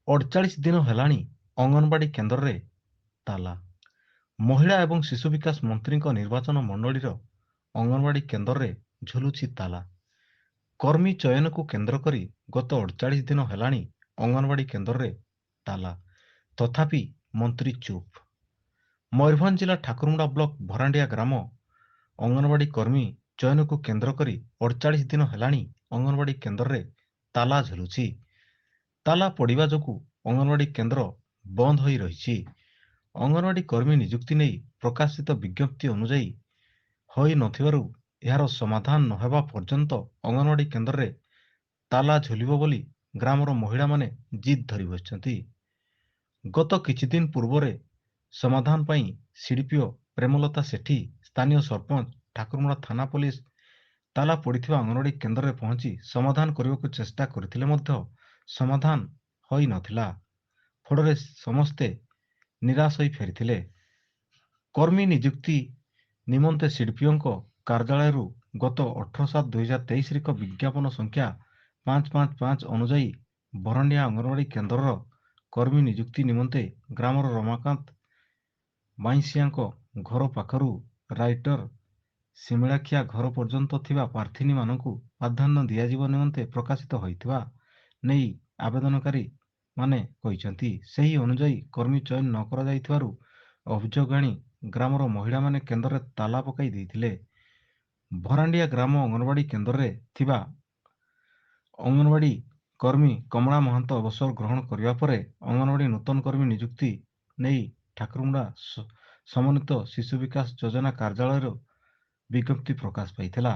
48 ଦିନ ହେଲାଣି ଅଙ୍ଗନବାଡି କେନ୍ଦ୍ରରେ ତାଲା। ମହିଳା ଏବଂ ଶିଶୁ ବିକାଶ ମନ୍ତ୍ରୀଙ୍କ ନିର୍ବାଚନ ମଣ୍ଡଳୀର ଅଙ୍ଗନବାଡି କେନ୍ଦ୍ରରେ ଝୁଲୁଛି ତାଲା। କର୍ମୀ ଚୟନକୁ କେନ୍ଦ୍ର କରି ଗତ 48 ଦିନ ହେଲାଣି ଅଙ୍ଗନବାଡି କେନ୍ଦ୍ରରେ ତାଲା। ତଥାପି ମନ୍ତ୍ରୀ ଚୁପ୍। ମୟୂରଭଞ୍ଜ ଜିଲ୍ଲା ଠାକୁରମୁଣ୍ଡା ବ୍ଲକ ଭରାଣ୍ଡିଆ ଗ୍ରାମ ଅଙ୍ଗନବାଡି କର୍ମୀ ଚୟନକୁ କେନ୍ଦ୍ର କରି 48 ଦିନ ହେଲାଣି ଅଙ୍ଗନବାଡି କେନ୍ଦ୍ରରେ ତାଲା ଝୁଲୁଛି। ତାଲା ପଡ଼ିବା ଯୋଗୁଁ ଅଙ୍ଗନବାଡି କେନ୍ଦ୍ର ବନ୍ଦ ହୋଇ ରହିଛି। ଅଙ୍ଗନବାଡି କର୍ମୀ ନିଯୁକ୍ତି ନେଇ ପ୍ରକାଶିତ ବିଜ୍ଞପ୍ତି ଅନୁଯାୟୀ ହୋଇ ନଥିବାରୁ ଏହାର ସମାଧାନ ନ ହେବା ପର୍ଯ୍ୟନ୍ତ ଅଙ୍ଗନବାଡି କେନ୍ଦ୍ରରେ ତାଲା ଝୁଲିବ ବୋଲି ଗ୍ରାମର ମହିଳାମାନେ ଜିଦ୍ ଧରି ବସିଛନ୍ତି। ଗତ କିଛି ଦିନ ପୂର୍ବରେ ସମାଧାନ ପାଇଁ ସିଡିପିଓ ପ୍ରେମଲତା ସେଠୀ, ସ୍ଥାନୀୟ ସରପଞ୍ଚ, ଠାକୁରମୁଣ୍ଡା ଥାନା ପୋଲିସ ତାଲା ପଡ଼ିଥିବା ଅଙ୍ଗନବାଡି କେନ୍ଦ୍ରରେ ପହଞ୍ଚି ସମାଧାନ କରିବାକୁ ଚେଷ୍ଟା କରିଥିଲେ ମଧ୍ୟ ସମାଧାନ ହୋଇ ନଥିଲା। ଫଳରେ ସମସ୍ତେ ନିରାଶ ହୋଇ ଫେରିଥିଲେ। କର୍ମୀ ନିଯୁକ୍ତି ନିମନ୍ତେ ସିଡିପିଓଙ୍କ କାର୍ଯ୍ୟାଳୟରୁ ଗତ 18/7/2023 ଏକ ବିଜ୍ଞାପନ ସଂଖ୍ୟା 555 ଅନୁଯାୟୀ ଭରାଣ୍ଡିଆ ଅଙ୍ଗନବାଡି କେନ୍ଦ୍ରର କର୍ମୀ ନିଯୁକ୍ତି ନିମନ୍ତେ ଗ୍ରାମର ରମାକାନ୍ତ ବାଇଁଶିଆଙ୍କ ଘର ପାଖରୁ ରାଇଟର ଶିମିଳାଖିଆ ଘର ପର୍ଯ୍ୟନ୍ତ ଥିବା ପ୍ରାର୍ଥିନୀମାନଙ୍କୁ ପ୍ରାଧାନ୍ୟ ଦିଆଯିବ ନିମନ୍ତେ ପ୍ରକାଶିତ ହୋଇଥିବା ନେଇ ଆବେଦନକାରୀ ମାନେ କହିଛନ୍ତି। ସେହି ଅନୁଯାୟୀ କର୍ମୀ ଚୟନ ନ କରାଯାଇଥିବାରୁ ଅଭିଯୋଗ ଆଣି ଗ୍ରାମର ମହିଳାମାନେ କେନ୍ଦ୍ରରେ ତାଲା ପକାଇ ଦେଇଥିଲେ। ଭରାଣ୍ଡିଆ ଗ୍ରାମ ଅଙ୍ଗନବାଡି କେନ୍ଦ୍ରରେ ଥିବା ଅଙ୍ଗନବାଡି କର୍ମୀ କମଳା ମହାନ୍ତ ଅବସର ଗ୍ରହଣ କରିବା ପରେ ଅଙ୍ଗନବାଡି ନୂତନ କର୍ମୀ ନିଯୁକ୍ତି ନେଇ ଠାକୁରମୁଣ୍ଡା ସମନ୍ୱିତ ଶିଶୁ ବିକାଶ ଯୋଜନା କାର୍ଯ୍ୟାଳୟର ବିଜ୍ଞପ୍ତି ପ୍ରକାଶ ପାଇଥିଲା।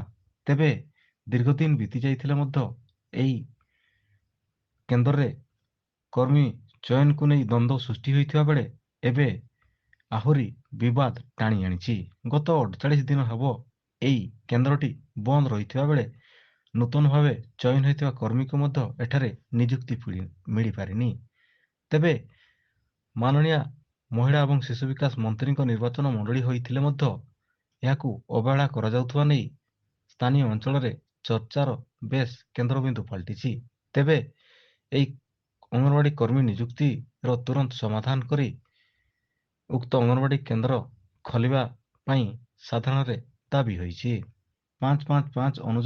ତେବେ ଦୀର୍ଘଦିନ ବିତି ଯାଇଥିଲେ ମଧ୍ୟ ଏହି କେନ୍ଦ୍ରରେ କର୍ମୀ ଚୟନକୁ ନେଇ ଦ୍ୱନ୍ଦ୍ୱ ସୃଷ୍ଟି ହୋଇଥିବା ବେଳେ ଏବେ ଆହୁରି ବିବାଦ ଟାଣି ଆଣିଛି। ଗତ 48 ଦିନ ହେବ ଏହି କେନ୍ଦ୍ରଟି ବନ୍ଦ ରହିଥିବା ବେଳେ ନୂତନ ଭାବେ ଚୟନ ହୋଇଥିବା କର୍ମୀଙ୍କୁ ମଧ୍ୟ ଏଠାରେ ନିଯୁକ୍ତି ମିଳିପାରିନି। ତେବେ ମାନନୀୟ ମହିଳା ଏବଂ ଶିଶୁ ବିକାଶ ମନ୍ତ୍ରୀଙ୍କ ନିର୍ବାଚନ ମଣ୍ଡଳୀ ହୋଇଥିଲେ ମଧ୍ୟ ଏହାକୁ ଅବହେଳା କରାଯାଉଥିବା ନେଇ ସ୍ଥାନୀୟ ଅଞ୍ଚଳରେ ଚର୍ଚ୍ଚାର ବେଶ କେନ୍ଦ୍ରବିନ୍ଦୁ ପାଲଟିଛି। ତେବେ ଏହି ଅଙ୍ଗନବାଡି କର୍ମୀ ନିଯୁକ୍ତିର ତୁରନ୍ତ ସମାଧାନ କରି ଉକ୍ତ ଅଙ୍ଗନବାଡି କେନ୍ଦ୍ର ଖୋଲିବା ପାଇଁ ସାଧାରଣରେ ଦାବି ହୋଇଛି। 555 ଅନୁଯାୟୀ